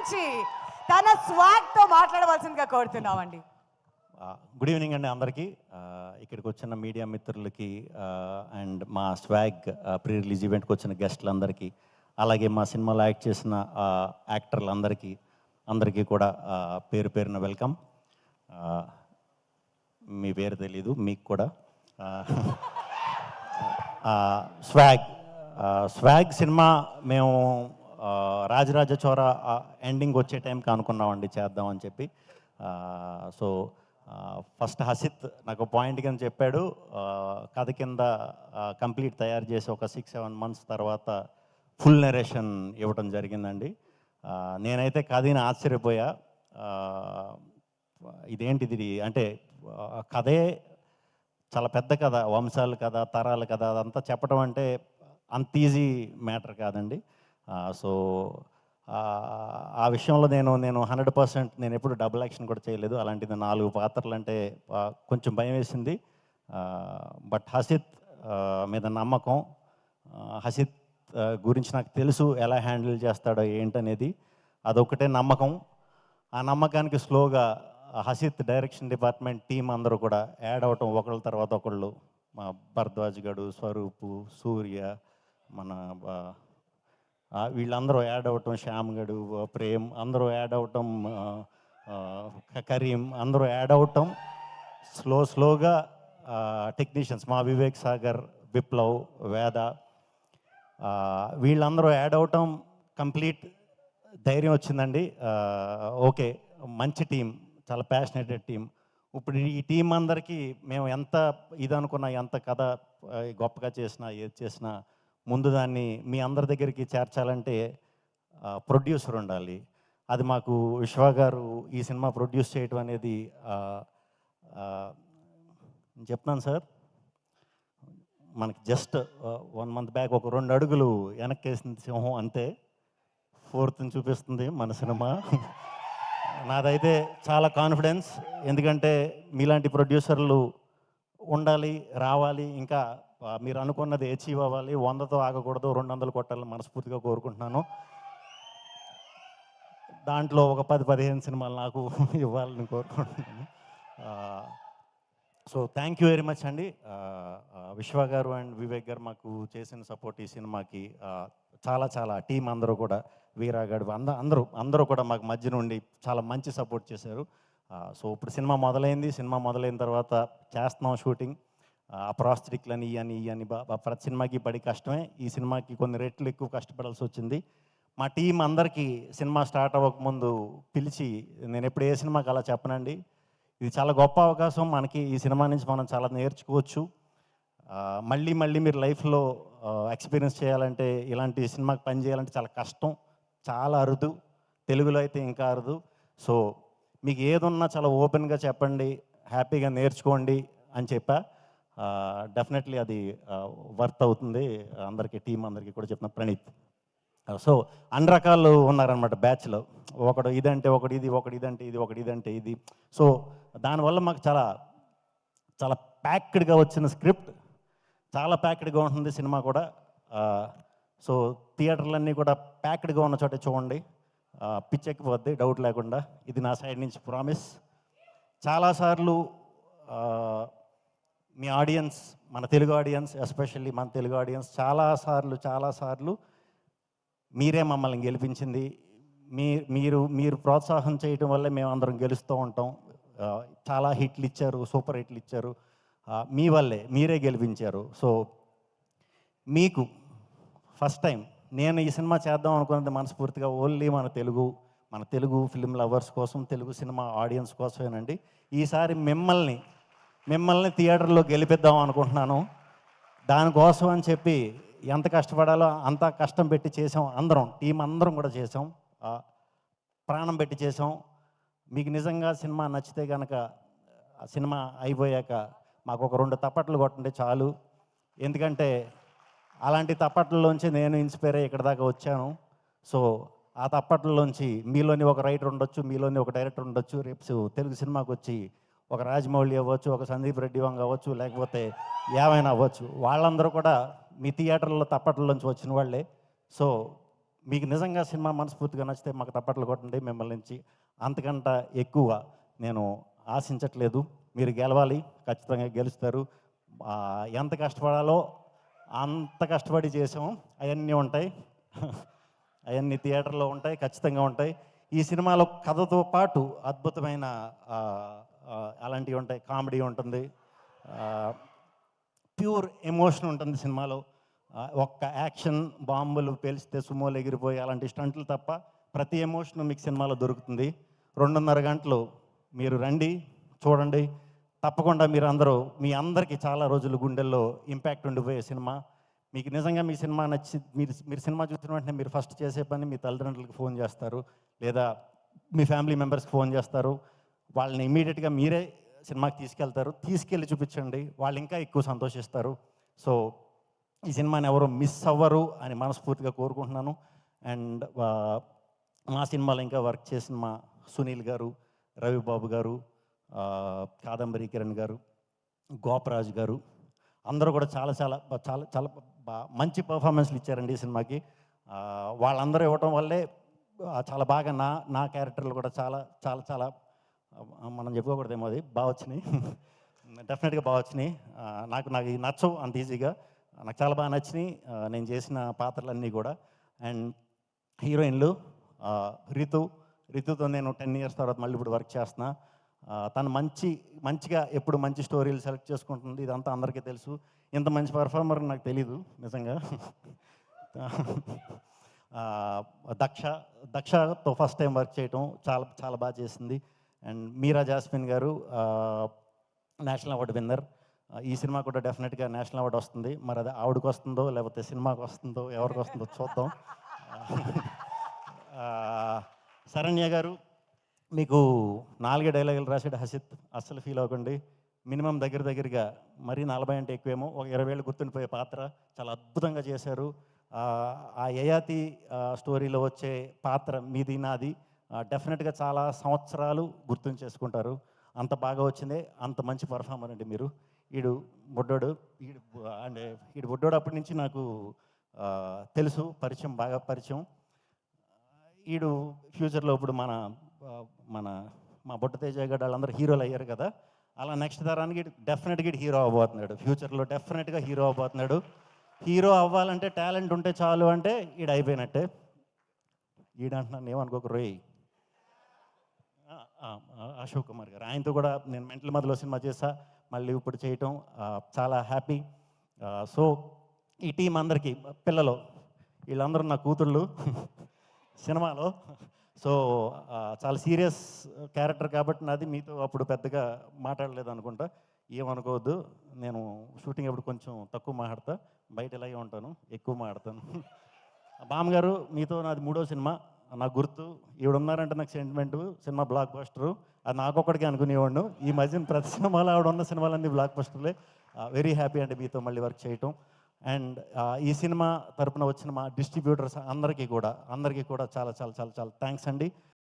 నుంచి తన స్వాగ్తో మాట్లాడవలసిందిగా కోరుతున్నామండి. గుడ్ ఈవినింగ్ అండి అందరికీ. ఇక్కడికి వచ్చిన మీడియా మిత్రులకి అండ్ మా స్వాగ్ ప్రీ రిలీజ్ ఈవెంట్కి వచ్చిన గెస్టులందరికీ, అలాగే మా సినిమాలో యాక్ట్ చేసిన అందరికీ కూడా పేరు పేరున వెల్కమ్. మీ పేరు తెలీదు మీకు కూడా. స్వాగ్ సినిమా మేము రాజరాజ చోర ఎండింగ్ వచ్చే టైంకి అనుకున్నామండి చేద్దామని చెప్పి. సో ఫస్ట్ హసిత్ నాకు పాయింట్ కింద చెప్పాడు, కథ కింద కంప్లీట్ తయారు చేసి ఒక 6-7 months తర్వాత ఫుల్ నెరేషన్ ఇవ్వడం జరిగిందండి. నేనైతే కథని ఆశ్చర్యపోయా. ఇదేంటిది అంటే కథే చాలా పెద్ద కథ, వంశాల కథ, తరాల కథ, అదంతా చెప్పడం అంటే అంత ఈజీ మ్యాటర్ కాదండి. సో ఆ విషయంలో నేను 100% నేను ఎప్పుడు డబుల్ యాక్షన్ కూడా చేయలేదు. అలాంటిది 4 పాత్రలు అంటే కొంచెం భయం వేసింది. బట్ హసిత్ మీద నమ్మకం, హసిత్ గురించి నాకు తెలుసు ఎలా హ్యాండిల్ చేస్తాడో ఏంటనేది, అదొకటే నమ్మకం. ఆ నమ్మకానికి స్లోగా హసిత్ డైరెక్షన్ డిపార్ట్మెంట్ టీం అందరూ కూడా యాడ్ అవటం, ఒకళ్ళ తర్వాత ఒకళ్ళు. మా భరద్వాజ్ గడు, స్వరూపు, సూర్య, మన వీళ్ళందరూ యాడ్ అవ్వటం, శ్యామ్ గడు, ప్రేమ్ అందరూ యాడ్ అవ్వటం, కరీం అందరూ యాడ్ అవ్వటం, స్లోగా టెక్నీషియన్స్ మా వివేక్ సాగర్, విప్లవ్, వేద వీళ్ళందరూ యాడ్ అవ్వటం, కంప్లీట్ ధైర్యం వచ్చిందండి. ఓకే, మంచి టీం, చాలా ప్యాషనేటెడ్ టీం. ఇప్పుడు ఈ టీం అందరికీ మేము ఎంత ఇది అనుకున్నా, ఎంత కథ గొప్పగా చేసినా, ఏది చేసినా ముందు దాన్ని మీ అందరి దగ్గరికి చేర్చాలంటే ప్రొడ్యూసర్ ఉండాలి. అది మాకు విశ్వ గారు ఈ సినిమా ప్రొడ్యూస్ చేయడం అనేది చెప్తున్నాను సార్, మనకి జస్ట్ 1 month బ్యాక్ ఒక 2 అడుగులు వెనక్కేసింది సింహం, అంతే 4th చూపిస్తుంది మన సినిమా. నాదైతే చాలా కాన్ఫిడెన్స్, ఎందుకంటే మీలాంటి ప్రొడ్యూసర్లు ఉండాలి, రావాలి, ఇంకా మీరు అనుకున్నది అచీవ్ అవ్వాలి. 100తో ఆగకూడదు, 200 కొట్టాలని మనస్ఫూర్తిగా కోరుకుంటున్నాను. దాంట్లో ఒక 10-15 సినిమాలు నాకు ఇవ్వాలని కోరుకుంటున్నాను. So thank you very much అండి. విశ్వ గారు అండ్ వివేక్ గారు మాకు చేసిన సపోర్ట్ ఈ సినిమాకి చాలా టీం అందరూ కూడా, వీరాగాడు అందరూ కూడా మాకు మధ్య నుండి చాలా మంచి సపోర్ట్ చేశారు. సో ఇప్పుడు సినిమా మొదలైంది. సినిమా మొదలైన తర్వాత చేస్తున్నాం షూటింగ్. ఆ ప్రాస్థెటిక్లని ఇవని ప్రతి సినిమాకి పడి కష్టమే. ఈ సినిమాకి కొన్ని రెట్లు ఎక్కువ కష్టపడాల్సి వచ్చింది. మా టీం అందరికీ సినిమా స్టార్ట్ అవ్వకముందు పిలిచి, నేను ఎప్పుడు ఏ సినిమాకి అలా చెప్పనండి, ఇది చాలా గొప్ప అవకాశం మనకి, ఈ సినిమా నుంచి మనం చాలా నేర్చుకోవచ్చు. మళ్ళీ మీరు లైఫ్లో ఎక్స్పీరియన్స్ చేయాలంటే, ఇలాంటి సినిమాకి పని చేయాలంటే చాలా కష్టం, చాలా అరుదు, తెలుగులో అయితే ఇంకా అరుదు. సో మీకు ఏదున్నా చాలా ఓపెన్గా చెప్పండి, హ్యాపీగా నేర్చుకోండి అని చెప్పా. డెఫినెట్లీ అది వర్త్ అవుతుంది అందరికీ, టీం అందరికీ కూడా చెప్తున్నా. ప్రణీత్. సో అన్ని రకాలు ఉన్నారనమాట బ్యాచ్లో, ఒకడు ఇదంటే ఒకటి ఇది, ఒకటి ఇదంటే ఇది, ఒకటి ఇదంటే ఇది. సో దానివల్ల మాకు చాలా ప్యాక్డ్గా వచ్చిన స్క్రిప్ట్, చాలా ప్యాక్డ్గా ఉంటుంది సినిమా కూడా. సో థియేటర్లన్నీ కూడా ప్యాక్డ్గా ఉన్న చోటే చూడండి, పిచ్చెక్కిపోద్ది డౌట్ లేకుండా. ఇది నా సైడ్ నుంచి ప్రామిస్. చాలాసార్లు మీ ఆడియన్స్, మన తెలుగు ఆడియన్స్, ఎస్పెషల్లీ మన తెలుగు ఆడియన్స్ చాలాసార్లు మీరే మమ్మల్ని గెలిపించింది. మీరు ప్రోత్సాహం చేయడం వల్లే మేము అందరం గెలుస్తూ ఉంటాం. చాలా హిట్లు ఇచ్చారు, సూపర్ హిట్లు ఇచ్చారు, మీ వల్లే, మీరే గెలిపించారు. సో మీకు ఫస్ట్ టైం నేను ఈ సినిమా చేద్దాం అనుకున్నది మనస్ఫూర్తిగా ఓన్లీ మన తెలుగు ఫిల్మ్ లవర్స్ కోసం, తెలుగు సినిమా ఆడియన్స్ కోసమేనండి. ఈసారి మిమ్మల్ని థియేటర్లో గెలిపిద్దాం అనుకుంటున్నాను. దానికోసం అని చెప్పి ఎంత కష్టపడాలో అంత కష్టం పెట్టి చేసాం. టీం అందరం కూడా చేసాం, ప్రాణం పెట్టి చేసాం. మీకు నిజంగా సినిమా నచ్చితే కనుక, సినిమా అయిపోయాక మాకు ఒక 2 తప్పట్లు కొట్టండి చాలు. ఎందుకంటే అలాంటి తప్పట్లలోంచి నేను ఇన్స్పైర్ అయ్యి ఇక్కడ దాకా వచ్చాను. సో ఆ తప్పట్లలోంచి మీలోని ఒక రైటర్ ఉండొచ్చు, మీలోని ఒక డైరెక్టర్ ఉండొచ్చు. రేపు తెలుగు సినిమాకి వచ్చి ఒక రాజమౌళి అవ్వచ్చు, ఒక సందీప్ రెడ్డి వంగ అవ్వచ్చు, లేకపోతే ఏమైనా అవ్వచ్చు. వాళ్ళందరూ కూడా మీ థియేటర్లో తప్పట్లలోంచి వచ్చిన వాళ్ళే. సో మీకు నిజంగా సినిమా మనస్ఫూర్తిగా నచ్చితే మాకు తప్పట్లు కొట్టండి. మిమ్మల్ని నుంచి అంతకంటే ఎక్కువ నేను ఆశించట్లేదు. మీరు గెలవాలి, ఖచ్చితంగా గెలుస్తారు. ఎంత కష్టపడాలో అంత కష్టపడి చేసాం. అవన్నీ ఉంటాయి. అవన్నీ థియేటర్లో ఉంటాయి, ఖచ్చితంగా ఉంటాయి. ఈ సినిమాలో కథతో పాటు అద్భుతమైన అలాంటివి ఉంటాయి. కామెడీ ఉంటుంది, ప్యూర్ ఎమోషన్ ఉంటుంది సినిమాలో. ఒక్క యాక్షన్ బాంబులు పేలిస్తే సుమోలు ఎగిరిపోయి అలాంటి స్టంట్లు తప్ప ప్రతి ఎమోషన్ మీకు సినిమాలో దొరుకుతుంది. 2.5 గంటలు మీరు రండి, చూడండి. తప్పకుండా మీరు అందరూ, మీ అందరికీ చాలా రోజులు గుండెల్లో ఇంపాక్ట్ ఉండిపోయే సినిమా. మీకు నిజంగా మీ సినిమా నచ్చి మీరు సినిమా చూసిన వెంటనే మీరు ఫస్ట్ చేసే పని మీ తల్లిదండ్రులకు ఫోన్ చేస్తారు, లేదా మీ ఫ్యామిలీ మెంబర్స్కి ఫోన్ చేస్తారు. వాళ్ళని ఇమీడియట్గా మీరే సినిమాకి తీసుకెళ్తారు. తీసుకెళ్ళి చూపించండి, వాళ్ళు ఇంకా ఎక్కువ సంతోషిస్తారు. సో ఈ సినిమాని ఎవరు మిస్ అవ్వరు అని మనస్ఫూర్తిగా కోరుకుంటున్నాను. అండ్ మా సినిమాలో ఇంకా వర్క్ చేసిన మా సునీల్ గారు, రవిబాబు గారు, కాదంబరి కిరణ్ గారు, గోపరాజు గారు అందరూ కూడా చాలా చాలా చాలా చాలా మంచి పర్ఫార్మెన్స్లు ఇచ్చారండి ఈ సినిమాకి. వాళ్ళందరూ ఇవ్వటం వల్లే చాలా బాగా నా క్యారెక్టర్లు కూడా చాలా చాలా చాలా మనం చెప్పుకోకూడదేమో, అది బాగా వచ్చినాయి. డెఫినెట్గా బాగా వచ్చినాయి. నాకు ఇది నచ్చవు అంత ఈజీగా, నాకు చాలా బాగా నచ్చినాయి నేను చేసిన పాత్రలన్నీ కూడా. అండ్ హీరోయిన్లు రితుతో నేను 10 years తర్వాత మళ్ళీ ఇప్పుడు వర్క్ చేస్తున్నా. తను మంచిగా ఎప్పుడు మంచి స్టోరీలు సెలెక్ట్ చేసుకుంటుంది, ఇదంతా అందరికీ తెలుసు. ఇంత మంచి పర్ఫార్మర్ నాకు తెలీదు నిజంగా. దక్షతో ఫస్ట్ టైం వర్క్ చేయటం చాలా చాలా బాగా చేసింది. అండ్ మీరా జాస్మిన్ గారు నేషనల్ అవార్డు విన్నర్. ఈ సినిమా కూడా డెఫినెట్గా నేషనల్ అవార్డు వస్తుంది. మరి అది ఆవిడకి వస్తుందో లేకపోతే సినిమాకి వస్తుందో ఎవరికి వస్తుందో చూద్దాం. శరణ్య గారు, మీకు 4 డైలాగులు రాసాడు హసిత్, అస్సలు ఫీల్ అవ్వకండి. మినిమం దగ్గరగా మరీ 40 అంటే ఎక్కువేమో, ఒక 20 ఏళ్ళు గుర్తుండిపోయే పాత్ర చాలా అద్భుతంగా చేశారు. ఆ యయాతి స్టోరీలో వచ్చే పాత్ర మీది నాది డెఫినెట్గా చాలా సంవత్సరాలు గుర్తుంచేసుకుంటారు. అంత బాగా వచ్చిందే, అంత మంచి పర్ఫార్మర్ అండి మీరు. ఈడు బుడ్డోడు అప్పటి నుంచి నాకు తెలుసు, బాగా పరిచయం. ఈడు ఫ్యూచర్లో ఇప్పుడు మా బుట్ట తేజ గారు వాళ్ళందరూ హీరోలు అయ్యారు కదా, అలా నెక్స్ట్ తరానికి డెఫినెట్గా హీరో అవ్వబోతున్నాడు. ఫ్యూచర్లో డెఫినెట్గా హీరో అవ్వబోతున్నాడు. హీరో అవ్వాలంటే టాలెంట్ ఉంటే చాలు అంటే ఈడు అయిపోయినట్టే. ఈడంటున్నాను ఏమనుకోక రోయ్, అశోక్ కుమార్ గారు, ఆయనతో కూడా నేను మెంటల్ మధ్యలో సినిమా చేశా, మళ్ళీ ఇప్పుడు చేయటం చాలా హ్యాపీ. సో ఈ టీం అందరికీ, పిల్లలు వీళ్ళందరూ నా కూతుళ్ళు సినిమాలో. సో చాలా సీరియస్ క్యారెక్టర్ కాబట్టి నాది, మీతో అప్పుడు పెద్దగా మాట్లాడలేదు అనుకుంటా, ఏమనుకోవద్దు. నేను షూటింగ్ అప్పుడు కొంచెం తక్కువ మాట్లాడతా, బయట ఇలాగే ఉంటాను, ఎక్కువ మాట్లాడతాను. బామ్మగారు, మీతో నాది 3వ సినిమా. నాకు గుర్తు ఈవిడ ఉన్నారంటే నాకు సెంటిమెంటు. సినిమా బ్లాక్ బస్టరు, అది నాకొక్కడికే అనుకునేవాడు. ఈ మధ్యన ప్రతి సినిమాలో ఆవిడ ఉన్న సినిమాలన్నీ బ్లాక్ బస్టర్లే. వెరీ హ్యాపీ అండి మీతో మళ్ళీ వర్క్ చేయటం. అండ్ ఈ సినిమా తరపున వచ్చిన మా డిస్ట్రిబ్యూటర్స్ అందరికీ కూడా చాలా చాలా చాలా చాలా థ్యాంక్స్ అండి.